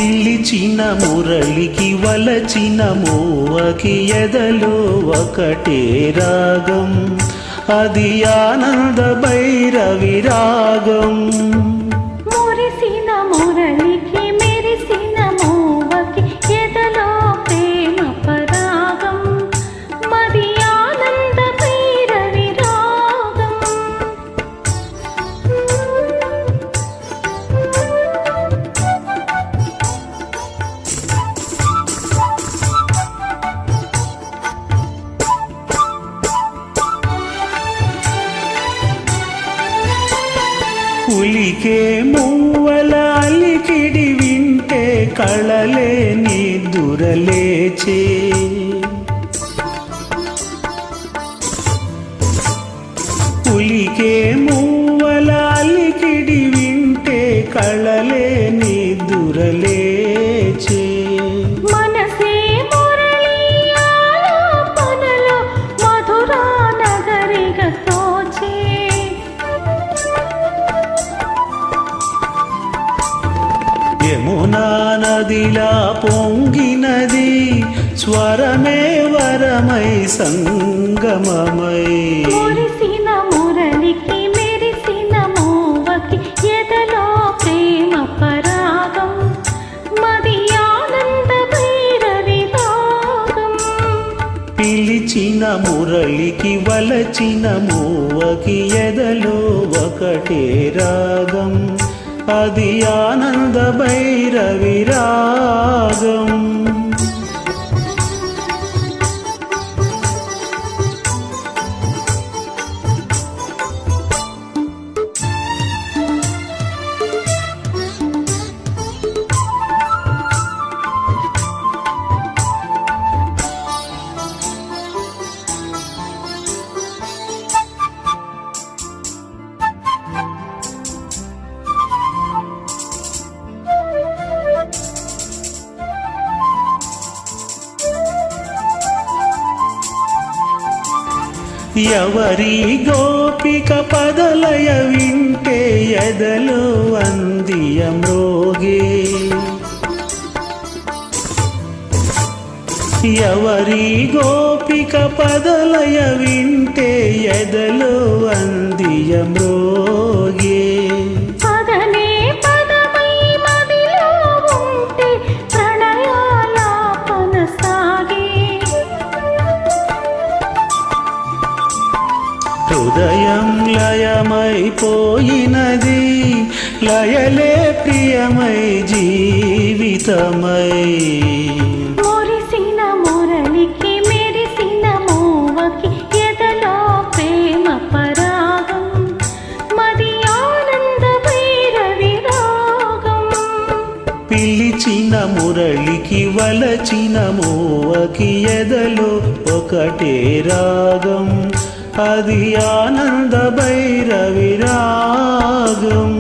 పిలిచిన మురళికి వలచిన మోవకి ఎదలో ఒకటే రాగం, అది ఆనంద భైరవి రాగం. మురిసిన మురళికి మెరిసిన మోవకి ఎదలో ప్రేమ పరాగం, మది ఆనంద భైరవి రాగం. ఉలికే మూవల అలికిడి వింటే కళలే నిదురలేచే, ఉలికే మూవల అలికిడి వింటే కళలే నిదురలేచే. మనసే మురళి ఆలాపనలో మధురా నగరిగా తోచే, యమునా నదిలా పొంగినది స్వరమే వరమై సంగమమై. మురిసిన మురళికి మెరిసిన మోవకి ఎదలో ప్రేమ పరాగం, మది ఆనంద భైరవి రాగం. పిలిచిన మురళికి వలచిన మోవకి ఎదలో ఒకటే రాగం, అది ఆనంద భైరవి రాగం. ఎవరి గోపిక పదలయ వింటే ఎదలో అందియ మ్రోగే, ఎవరి గోపిక పదలయ వింటే ఎదలో అందియ మ్రోగే. పదనే పదమై మదిలో ఉంటే ప్రణయాలాపన సాగే, హృదయం లయమైపోయినది లయలే ప్రియమై జీవితమై. మురిసిన మురళికి మెరిసిన మోవకి ఎదలో ప్రేమ పరాగం, మది ఆనంద భైరవి రాగం. పిలిచిన మురళికి వలచిన మోవకి ఎదలో ఒకటే రాగం, అది ఆనంద భైరవి రాగం.